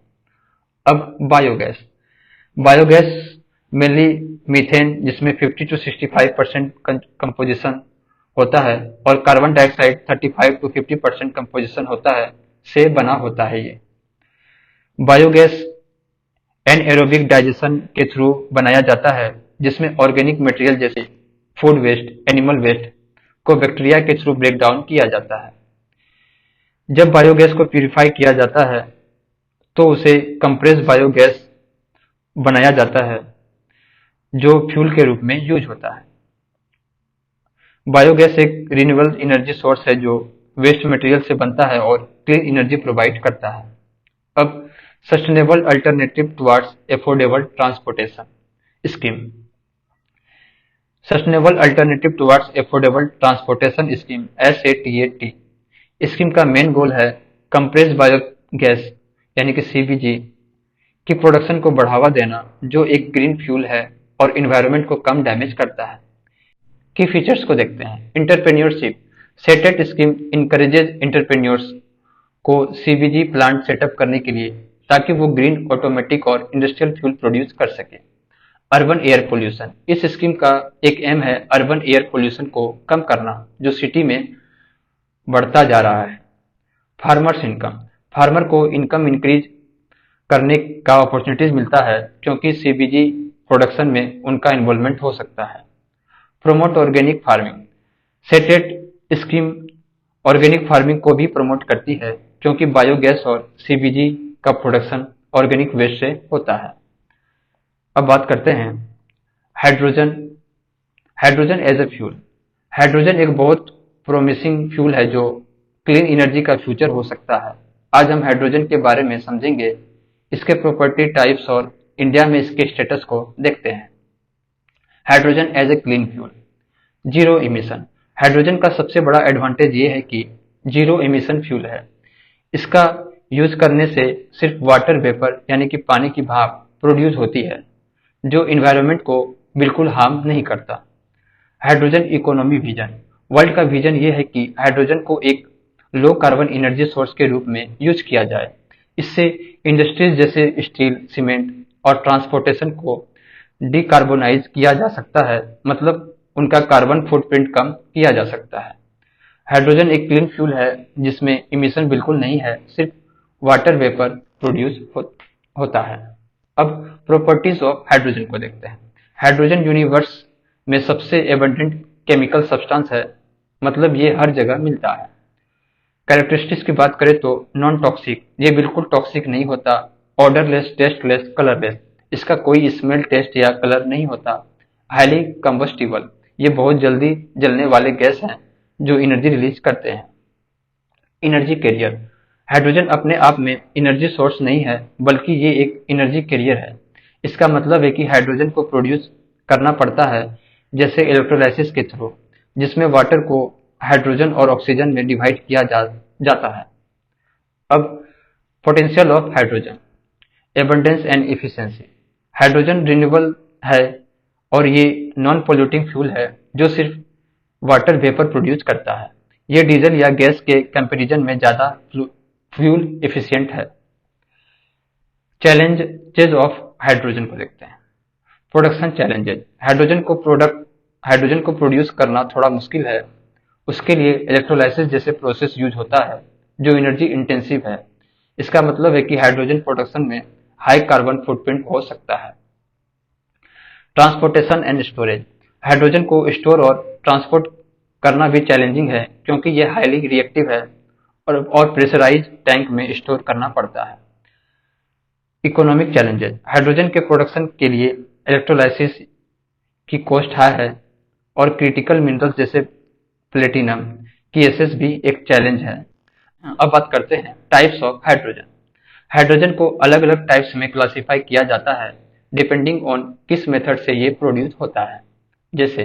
अब बायोगैस मेनली मीथेन, जिसमें 50 to 65% कंपोजिशन होता है, और कार्बन डाइऑक्साइड 35 to 50% कंपोजिशन होता है, से बना होता है। ये बायोगैस एनएरोबिक डाइजेशन के थ्रू बनाया जाता है, जिसमें ऑर्गेनिक मटेरियल जैसे फूड वेस्ट, एनिमल वेस्ट को बैक्टीरिया के थ्रू ब्रेक डाउन किया जाता है। जब बायोगैस को प्यूरिफाई किया जाता है तो उसे कंप्रेस बायोगैस बनाया जाता है जो फ्यूल के रूप में यूज होता है। बायोगैस एक रिन्यूएबल एनर्जी सोर्स है जो वेस्ट मटेरियल से बनता है और क्लीन एनर्जी प्रोवाइड करता है। अब sustainable alternative towards affordable transportation scheme. Sustainable alternative towards affordable transportation scheme SATAT scheme का मेन गोल है कंप्रेस्ड बायोगैस यानी कि CBG की प्रोडक्शन को बढ़ावा देना जो एक ग्रीन फ्यूल है और इन्वायरमेंट को कम डैमेज करता है। की फीचर्स को देखते हैं। Entrepreneurship. SATAT scheme encourages entrepreneurs को CBG प्लांट सेटअप करने के लिए ताकि वो ग्रीन ऑटोमेटिक और इंडस्ट्रियल फ्यूल प्रोड्यूस कर सके। Urban air pollution. इस स्कीम का एक एम है अर्बन एयर पोल्यूशन को कम करना जो सिटी में बढ़ता जा रहा है। Farmers income. फार्मर को इनकम इंक्रीज करने का अपॉर्चुनिटीज मिलता है क्योंकि CBG प्रोडक्शन में उनका इन्वॉल्वमेंट हो सकता है। Promote organic farming. SATAT scheme organic farming को भी प्रमोट करती है क्योंकि बायोगैस और CBG का प्रोडक्शन ऑर्गेनिक वेस्ट से होता है। अब बात करते हैं hydrogen. Hydrogen as a fuel. Hydrogen एक बहुत प्रोमिसिंग फ्यूल है जो क्लीन एनर्जी का फ्यूचर हो सकता है। आज हम हाइड्रोजन के बारे में समझेंगे, इसके प्रॉपर्टी टाइप्स और इंडिया में इसके स्टेटस को देखते हैं। Hydrogen as a clean fuel. Zero emission. Hydrogen का सबसे बड़ा एडवांटेज ये है कि जीरो इमिशन फ्यूल है। इसका यूज करने से सिर्फ वाटर वेपर यानी कि पानी की भाप प्रोड्यूस होती है जो इन्वायरमेंट को बिल्कुल हार्म नहीं करता। Hydrogen economy vision. वर्ल्ड का विजन ये है कि हाइड्रोजन को एक लो कार्बन एनर्जी सोर्स के रूप में यूज किया जाए। इससे इंडस्ट्रीज जैसे स्टील, सीमेंट और ट्रांसपोर्टेशन को डिकार्बोनाइज किया जा सकता है, मतलब उनका कार्बन फुटप्रिंट कम किया जा सकता है। हाइड्रोजन एक क्लीन फ्यूल है जिसमें इमिशन बिल्कुल नहीं है, सिर्फ वाटर वेपर प्रोड्यूस होता है। अब प्रॉपर्टीज ऑफ हाइड्रोजन को देखते हैं। हाइड्रोजन यूनिवर्स में सबसे एबंडेंट केमिकल सब्सटेंस है, मतलब ये हर जगह मिलता है। कैरेक्टरिस्टिक्स की बात करें तो नॉन टॉक्सिक, ये बिल्कुल टॉक्सिक नहीं होता। ऑर्डरलेस, टेस्टलेस, कलरलेस, इसका कोई स्मेल, टेस्ट या कलर नहीं होता। हाईली कंबस्टिबल, ये बहुत जल्दी जलने वाले गैस हैं जो एनर्जी रिलीज करते हैं। Energy career. हाइड्रोजन अपने आप में एनर्जी सोर्स नहीं है बल्कि ये एक एनर्जी कैरियर है। इसका मतलब है कि हाइड्रोजन को प्रोड्यूस करना पड़ता है जैसे इलेक्ट्रोलाइसिस के थ्रू, जिसमें वाटर को हाइड्रोजन और ऑक्सीजन में डिवाइड किया जाता है। अब potential of hydrogen, abundance and efficiency. Hydrogen renewable है और ये नॉन पोल्यूटिंग फ्यूल है जो सिर्फ वाटर वेपर प्रोड्यूस करता है। ये डीजल या गैस के कंपैरिजन में ज्यादा फ्यूल एफिशिएंट है। चैलेंजेस ऑफ हाइड्रोजन को देखते हैं। Production challenges. हाइड्रोजन को प्रोड्यूस करना थोड़ा मुश्किल है। उसके लिए इलेक्ट्रोलाइसिस जैसे प्रोसेस यूज होता है जो एनर्जी इंटेंसिव है। इसका मतलब है कि हाइड्रोजन प्रोडक्शन में हाई कार्बन फुटप्रिंट हो सकता है। Transportation and storage. हाइड्रोजन को स्टोर और ट्रांसपोर्ट करना भी चैलेंजिंग है क्योंकि यह हाईली रिएक्टिव है और प्रेशराइज टैंक में स्टोर करना पड़ता है। Economic challenges. हाइड्रोजन के प्रोडक्शन के लिए इलेक्ट्रोलाइसिस की कॉस्ट हाई है और क्रिटिकल मिनरल्स जैसे प्लेटिनम की एसेस भी एक चैलेंज है। अब बात करते हैं टाइप्स ऑफ हाइड्रोजन। हाइड्रोजन को अलग अलग टाइप्स में क्लासिफाई किया जाता है डिपेंडिंग ऑन किस मेथड से ये प्रोड्यूस होता है। जैसे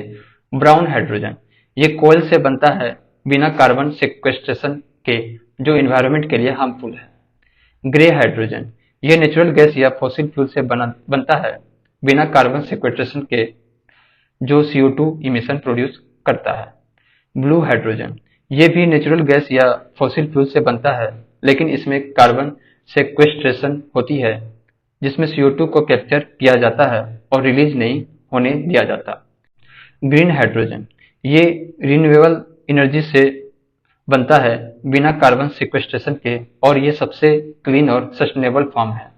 ब्राउन हाइड्रोजन, ये कोयल से बनता है बिना कार्बन सेक्वेस्ट्रेशन के, जो इन्वायरमेंट के लिए हार्मफुल है। ग्रे हाइड्रोजन, ये नेचुरल गैस या फॉसिल फ्यूल से बनता है बिना कार्बन सेक्वेस्ट्रेशन के, जो CO2 इमिशन प्रोड्यूस करता है। ब्लू हाइड्रोजन, ये भी नेचुरल गैस या फॉसिल फ्यूल से बनता है लेकिन इसमें कार्बन सेक्वेस्ट्रेशन होती है जिसमें CO2 को कैप्चर किया जाता है और रिलीज नहीं होने दिया जाता। ग्रीन हाइड्रोजन, ये रिन्यूएबल एनर्जी से बनता है बिना कार्बन सिक्वेस्ट्रेशन के और ये सबसे क्लीन और सस्टेनेबल फॉर्म है।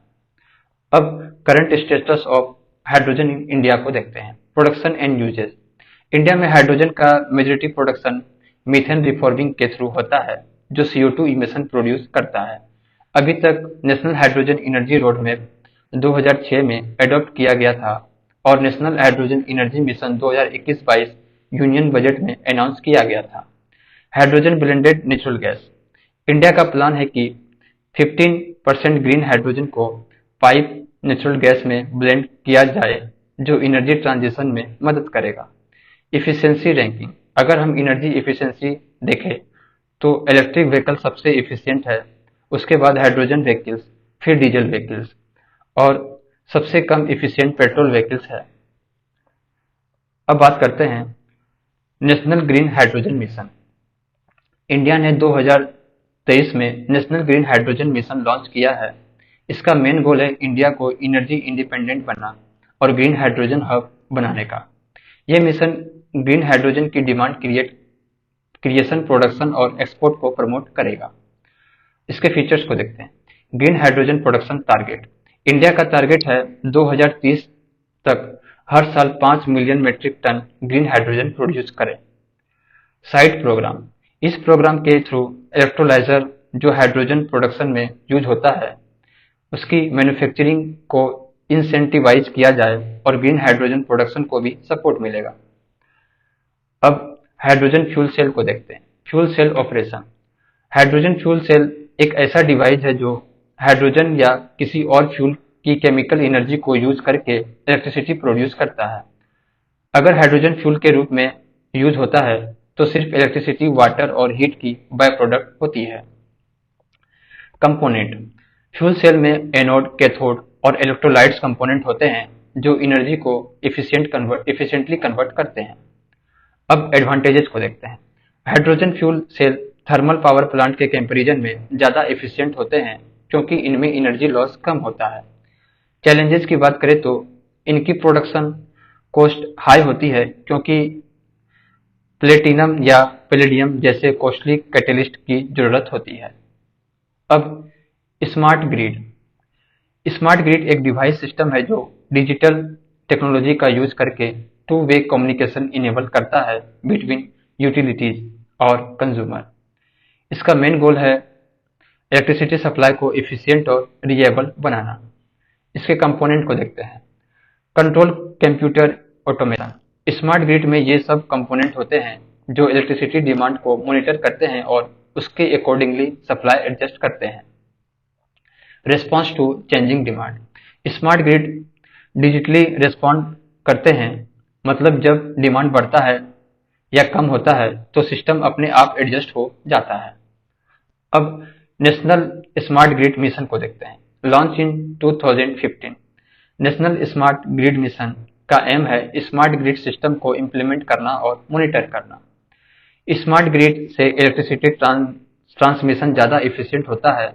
अब current status of hydrogen in India को देखते हैं। Production and uses. इंडिया में हाइड्रोजन का मेजॉरिटी प्रोडक्शन मीथेन रिफॉर्मिंग के थ्रू होता है जो CO2 इमिशन प्रोड्यूस करता है। अभी तक national hydrogen energy road map 2006 में एडॉप्ट किया गया था और national hydrogen energy mission 2021-22 union budget में अनाउंस किया गया था। Hydrogen blended natural gas. India का प्लान है कि 15% ग्रीन हाइड्रोजन को पाइप नेचुरल गैस में ब्लेंड किया जाए, जो एनर्जी ट्रांजिशन में मदद करेगा। Efficiency ranking. अगर हम एनर्जी इफिशियंसी देखें तो इलेक्ट्रिक व्हीकल सबसे इफिशियंट है, उसके बाद हाइड्रोजन व्हीकल्स, फिर डीजल व्हीकल्स और सबसे कम इफिशियंट पेट्रोल व्हीकल्स है। अब बात करते हैं national green hydrogen mission. India ने 2023 में national green hydrogen mission launch किया है। इसका मेन गोल है इंडिया को एनर्जी इंडिपेंडेंट बनना और ग्रीन हाइड्रोजन हब बनाने का। यह मिशन ग्रीन हाइड्रोजन की डिमांड क्रिएशन, प्रोडक्शन और एक्सपोर्ट को प्रमोट करेगा। इसके फीचर्स को देखते हैं। Green hydrogen production target. India का टारगेट है 2030 तक हर साल 5 million metric ton green hydrogen produce करें। SIGHT programme. इस प्रोग्राम के थ्रू इलेक्ट्रोलाइजर जो हाइड्रोजन प्रोडक्शन में यूज होता है, उसकी मैन्युफैक्चरिंग को इंसेंटिवाइज किया जाए और ग्रीन हाइड्रोजन प्रोडक्शन को भी सपोर्ट मिलेगा। अब हाइड्रोजन फ्यूल सेल को देखते हैं। Fuel cell operation. Hydrogen fuel cell एक ऐसा डिवाइस है जो हाइड्रोजन या किसी और फ्यूल की केमिकल एनर्जी को यूज करके इलेक्ट्रिसिटी प्रोड्यूस करता है। अगर हाइड्रोजन फ्यूल के रूप में यूज होता है तो सिर्फ इलेक्ट्रिसिटी, वाटर और हीट की बाय प्रोडक्ट होती है। कंपोनेंट। फ्यूल सेल में एनोड, कैथोड और इलेक्ट्रोलाइट्स कंपोनेंट होते हैं जो एनर्जी को इफिशिएंटली कन्वर्ट करते हैं। अब एडवांटेजेस को देखते हैं। Hydrogen fuel cell thermal power plant के कंपैरिजन में ज़्यादा एफिशिएंट होते हैं क्योंकि इनमें एनर्जी लॉस कम होता है। चैलेंजेस की बात करें तो इनकी प्रोडक्शन कॉस्ट हाई होती है क्योंकि प्लेटिनम या पैलेडियम जैसे कॉस्टली कैटेलिस्ट की जरूरत होती है। अब स्मार्ट ग्रिड। स्मार्ट ग्रिड एक डिवाइस सिस्टम है जो डिजिटल टेक्नोलॉजी का यूज करके टू वे कम्युनिकेशन इनेबल करता है बिटवीन यूटिलिटीज और कंज्यूमर। इसका मेन गोल है इलेक्ट्रिसिटी सप्लाई को एफिशिएंट और रिलायबल बनाना। इसके कंपोनेंट को देखते हैं। Control, computer, automation. Smart grid में ये सब कंपोनेंट होते हैं जो इलेक्ट्रिसिटी डिमांड को मॉनिटर करते हैं और उसके अकॉर्डिंगली सप्लाई एडजस्ट करते हैं। Response to changing demand. Smart grid digitally respond करते हैं, मतलब जब डिमांड बढ़ता है या कम होता है तो सिस्टम अपने आप एडजस्ट हो जाता है। अब नेशनल स्मार्ट ग्रिड मिशन को देखते हैं। Launch in 2015। National smart grid mission का एम है स्मार्ट ग्रिड सिस्टम को इम्प्लीमेंट करना और मॉनिटर करना। स्मार्ट ग्रिड से इलेक्ट्रिसिटी ट्रांसमिशन ज़्यादा एफिशिएंट होता है,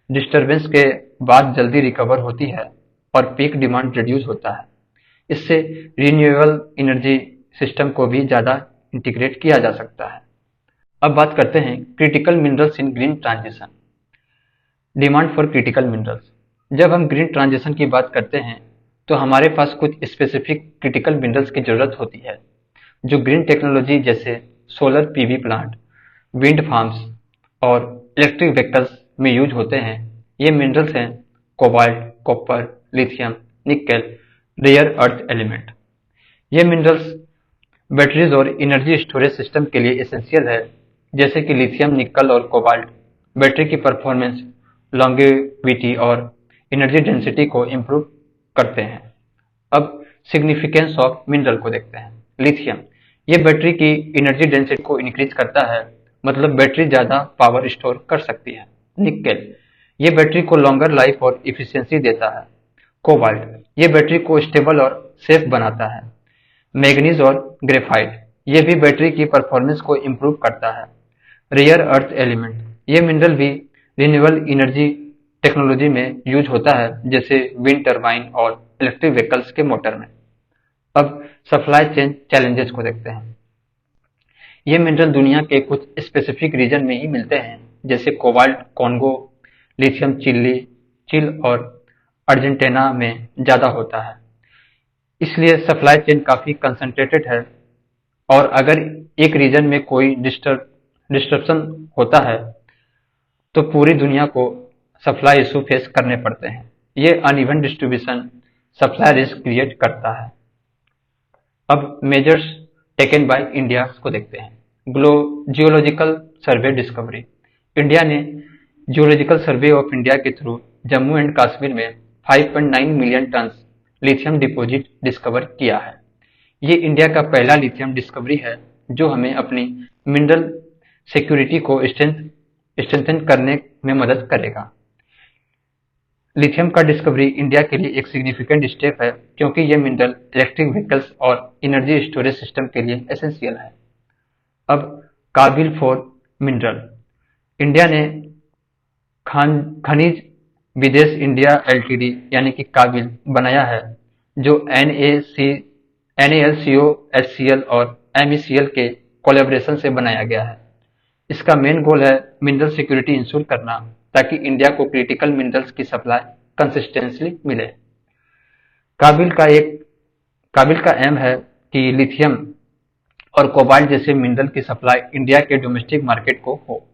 डिस्टरबेंस के बाद जल्दी रिकवर होती है और पीक डिमांड रिड्यूस होता है। इससे रिन्यूएबल एनर्जी सिस्टम को भी ज़्यादा इंटीग्रेट किया जा सकता है। अब बात करते हैं critical minerals in green transition. Demand for critical minerals. जब हम ग्रीन ट्रांजिशन की बात करते हैं तो हमारे पास कुछ स्पेसिफिक क्रिटिकल मिनरल्स की जरूरत होती है जो ग्रीन टेक्नोलॉजी जैसे solar PV plant, wind farms और इलेक्ट्रिक व्हीकल्स में यूज होते हैं। ये मिनरल्स हैं cobalt, copper, lithium, nickel, rare earth element. ये मिनरल्स बैटरीज और एनर्जी स्टोरेज सिस्टम के लिए एसेंशियल है, जैसे कि लिथियम, निकल और कोबाल्ट बैटरी की परफॉर्मेंस, लॉन्गेविटी और एनर्जी डेंसिटी को इम्प्रूव करते हैं। अब सिग्निफिकेंस ऑफ मिनरल को देखते हैं। लिथियम, ये बैटरी की एनर्जी डेंसिटी को इंक्रीज करता है, मतलब बैटरी ज़्यादा पावर स्टोर कर सकती है। निकेल, ये बैटरी को लॉन्गर लाइफ और इफिशियंसी देता है। कोबाल्ट, ये बैटरी को स्टेबल और सेफ बनाता है। मैग्नीज और ग्रेफाइट, ये भी बैटरी की परफॉर्मेंस को इम्प्रूव करता है। रेयर अर्थ एलिमेंट, ये मिनरल भी रिन्यूएबल एनर्जी टेक्नोलॉजी में यूज होता है, जैसे विंड टर्बाइन और इलेक्ट्रिक व्हीकल्स के मोटर में। अब सप्लाई चेन चैलेंजेस को देखते हैं। ये मिनरल दुनिया के कुछ स्पेसिफिक रीजन में ही मिलते हैं, जैसे कोबाल्ट कॉन्गो, लिथियम चिली और अर्जेंटीना में ज़्यादा होता है। इसलिए सप्लाई चेन काफ़ी कंसंट्रेटेड है और अगर एक रीजन में कोई डिस्ट्रप्शन होता है तो पूरी दुनिया को सप्लाई इशू फेस करने पड़ते हैं। ये uneven distribution supply risk create करता है। अब मेजर्स टेकन बाय इंडिया को देखते हैं। Geological survey discovery. इंडिया ने जियोलॉजिकल सर्वे ऑफ इंडिया के थ्रू जम्मू एंड कश्मीर में 5.9 million ton lithium deposit discover किया है। ये इंडिया का पहला लिथियम डिस्कवरी है जो हमें अपनी मिनरल सिक्योरिटी को स्ट्रेंथन करने में मदद करेगा। लिथियम का डिस्कवरी इंडिया के लिए एक सिग्निफिकेंट स्टेप है क्योंकि यह मिनरल इलेक्ट्रिक व्हीकल्स और एनर्जी स्टोरेज सिस्टम के लिए एसेंशियल है। अब काबिल फॉर मिनरल। इंडिया ने खनिज विदेश इंडिया एलटीडी यानी कि काबिल बनाया है जो NaLCO HCl और MECL के कोलैबोरेशन से बनाया गया है। इसका मेन गोल है मिनरल सिक्योरिटी इंश्योर करना ताकि इंडिया को क्रिटिकल मिनरल्स की सप्लाई कंसिस्टेंटली मिले। काबिल का एम है कि लिथियम और कोबाल्ट जैसे मिनरल की सप्लाई इंडिया के डोमेस्टिक मार्केट को हो।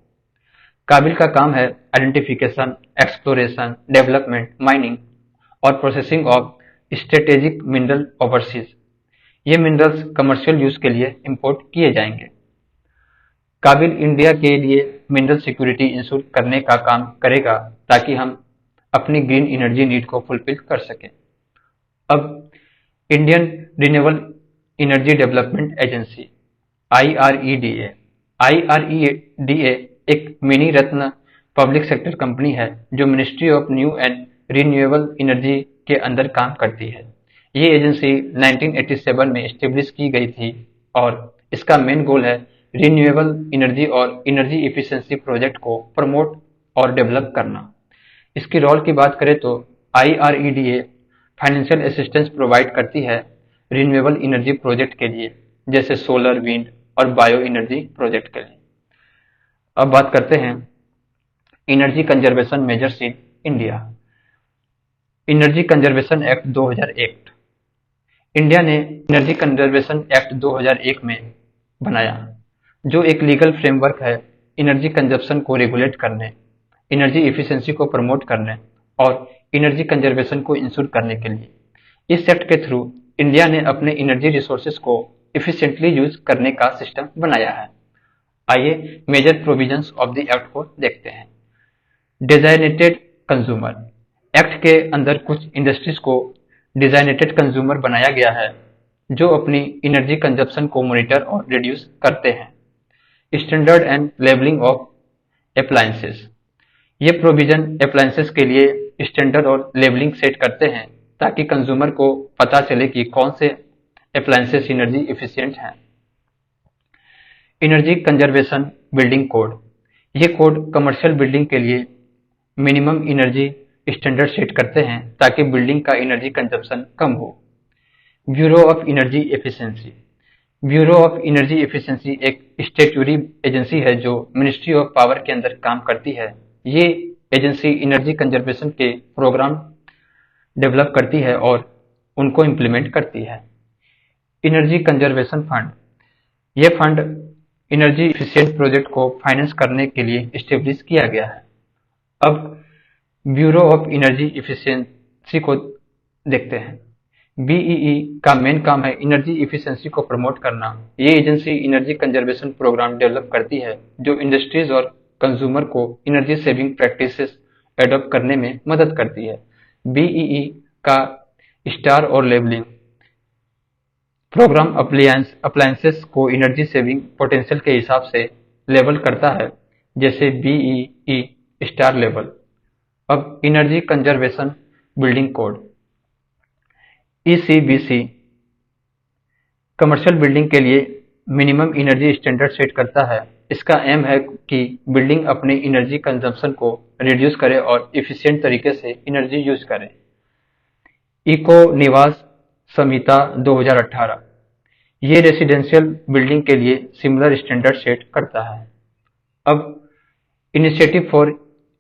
काबिल का काम है आइडेंटिफिकेशन, एक्सप्लोरेशन, डेवलपमेंट, माइनिंग और processing of strategic mineral overseas. ये मिनरल्स कमर्शियल यूज के लिए इंपोर्ट किए जाएंगे। काबिल इंडिया के लिए मिनरल सिक्योरिटी इंश्योर करने का काम करेगा ताकि हम अपनी ग्रीन एनर्जी नीड को फुलफिल कर सकें। अब Indian renewable energy development agency IREDA एक मिनी रत्न पब्लिक सेक्टर कंपनी है जो ministry of new and renewable energy के अंदर काम करती है। ये एजेंसी 1987 में एस्टेब्लिश की गई थी और इसका मेन गोल है रिन्यूएबल एनर्जी और एनर्जी एफिशिएंसी प्रोजेक्ट को प्रमोट और डेवलप करना। इसकी रोल की बात करें तो IREDA फाइनेंशियल असिस्टेंस प्रोवाइड करती है रिन्यूएबल एनर्जी प्रोजेक्ट के लिए जैसे सोलर, विंड और बायो एनर्जी प्रोजेक्ट के लिए। अब बात करते हैं energy conservation measures in India. Energy conservation act 2001। India ने एनर्जी कंजर्वेशन एक्ट 2001 में बनाया जो एक लीगल फ्रेमवर्क है एनर्जी कंजप्शन को रेगुलेट करने, एनर्जी एफिशिएंसी को प्रमोट करने और एनर्जी कंजर्वेशन को इंश्योर करने के लिए। इस एक्ट के थ्रू इंडिया ने अपने एनर्जी रिसोर्सेज को एफिशिएंटली यूज करने का सिस्टम बनाया है। आइए major provisions of the act को देखते हैं। Designated consumer. एक्ट के अंदर कुछ इंडस्ट्रीज को डिजाइनेटेड कंज्यूमर बनाया गया है जो अपनी एनर्जी कंजप्शन को मॉनिटर और रिड्यूस करते हैं। Standard and labelling of appliances. ये प्रोविजन अप्लायंसेस के लिए स्टैंडर्ड और लेबलिंग सेट करते हैं ताकि कंज्यूमर को पता चले कि कौन से अप्लायंसेस एनर्जी एफिशिएंट हैं। Energy conservation building code. ये कोड कमर्शियल बिल्डिंग के लिए मिनिमम एनर्जी स्टैंडर्ड सेट करते हैं ताकि बिल्डिंग का एनर्जी कंजप्शन कम हो। Bureau of energy efficiency. Bureau of energy efficiency एक स्टैट्यूटरी एजेंसी है जो मिनिस्ट्री ऑफ पावर के अंदर काम करती है। ये एजेंसी एनर्जी कंजर्वेशन के प्रोग्राम डेवलप करती है और उनको इम्प्लीमेंट करती है। Energy conservation fund. ये फंड एनर्जी एफिशिएंट प्रोजेक्ट को फाइनेंस करने के लिए एस्टेब्लिश किया गया है। अब ब्यूरो ऑफ एनर्जी एफिशिएंसी को देखते हैं। BEE का मेन काम है एनर्जी एफिशिएंसी को प्रमोट करना। ये agency energy conservation programme develop करती है जो इंडस्ट्रीज और कंज्यूमर को एनर्जी सेविंग प्रैक्टिसेस एडॉप्ट करने में मदद करती है। BEE का स्टार और लेबलिंग प्रोग्राम अप्लायंसेस को एनर्जी सेविंग पोटेंशियल के हिसाब से लेबल करता है जैसे BEE स्टार लेवल। अब energy conservation building code ECBC commercial building के लिए मिनिमम एनर्जी स्टैंडर्ड सेट करता है। इसका एम है कि बिल्डिंग अपने एनर्जी कंजम्पशन को रिड्यूस करे और एफिशिएंट तरीके से एनर्जी यूज करे। इको निवास संहिता 2018 ये रेसिडेंशियल बिल्डिंग के लिए सिमिलर स्टैंडर्ड सेट करता है। अब initiative for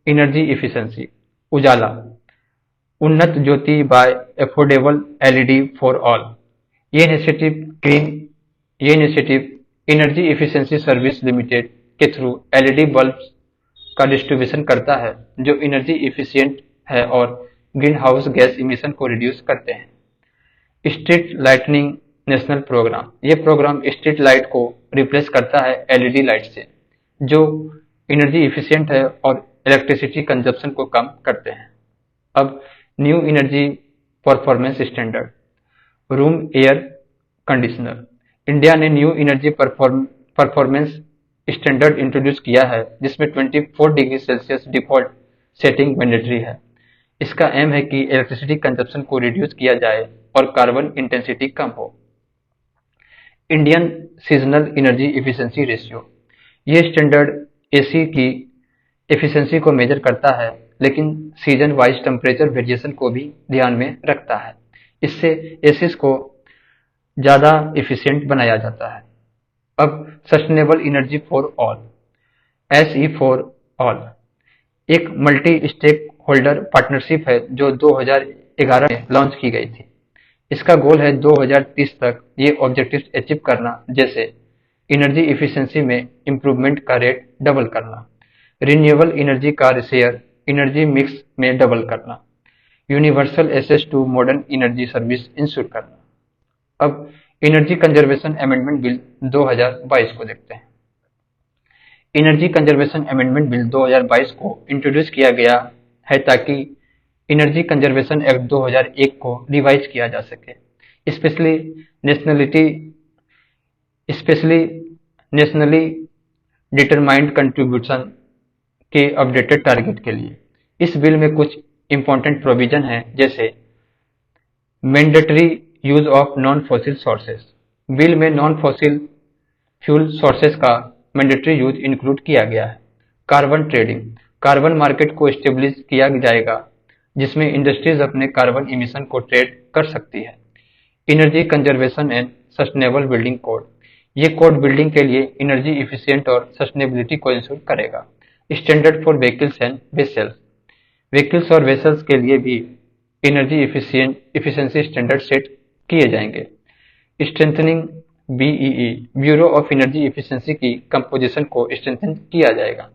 energy efficiency Ujala Unnat Jyoti by affordable LED for all. ये initiative energy efficiency service limited के थ्रू LED बल्ब्स का डिस्ट्रीब्यूशन करता है जो एनर्जी एफिशिएंट है और ग्रीन हाउस गैस इमिशन को रिड्यूस करते हैं। स्ट्रीट लाइटनिंग नेशनल प्रोग्राम, ये प्रोग्राम स्ट्रीट लाइट को रिप्लेस करता है एलईडी लाइट से, जो एनर्जी इफिशियंट है और इलेक्ट्रिसिटी कंजप्शन को कम करते हैं। अब new energy performance standard, room air conditioner, India ने new energy performance standard introduce किया है जिसमें 24 degree celsius default setting mandatory है। इसका एम है कि इलेक्ट्रिसिटी कंजप्शन को रिड्यूस किया जाए और कार्बन इंटेंसिटी कम हो। Indian seasonal energy efficiency ratio, ये स्टैंडर्ड एसी की एफिशिएंसी को मेजर करता है लेकिन सीजन वाइज टेम्परेचर वेरिएशन को भी ध्यान में रखता है। इससे एसिस को ज्यादा एफिशिएंट बनाया जाता है। अब sustainable energy for all, SE for all, एक मल्टी स्टेक होल्डर पार्टनरशिप है जो 2011 में लॉन्च की गई थी। इसका गोल है 2030 तक ये ऑब्जेक्टिव्स अचीव करना, जैसे एनर्जी इफिशिएंसी में इंप्रूवमेंट का रेट डबल करना, रिन्यूएबल एनर्जी का शेयर एनर्जी मिक्स में डबल करना, universal access to modern energy service ensure करना। अब एनर्जी कंजर्वेशन अमेंडमेंट बिल 2022 को देखते हैं। एनर्जी कंजर्वेशन अमेंडमेंट बिल 2022 को इंट्रोड्यूस किया गया है ताकि एनर्जी कंजर्वेशन एक्ट 2001 को रिवाइज किया जा सके, स्पेशली नेशनली डिटरमाइंड कंट्रीब्यूशन के अपडेटेड टारगेट के लिए। इस बिल में कुछ इंपॉर्टेंट प्रोविजन है, जैसे mandatory use of non fossil sources, bill में नॉन फॉसिल फ्यूल सोर्सेस का मैंडेटरी यूज इंक्लूड किया गया है। कार्बन ट्रेडिंग, कार्बन मार्केट को एस्टेब्लिश किया जाएगा जिसमें इंडस्ट्रीज अपने कार्बन इमिशन को ट्रेड कर सकती है। Energy conservation and sustainable building code, ये कोड बिल्डिंग के लिए एनर्जी इफिशिएंट और सस्टेनेबिलिटी को इंश्योर करेगा। Standard for vehicles and vessels, vehicles और वेसल्स के लिए भी एनर्जी इफिशिएंसी स्टैंडर्ड सेट किए जाएंगे। Strengthening BEE, bureau of energy efficiency की कंपोजिशन को स्ट्रेंथन किया जाएगा।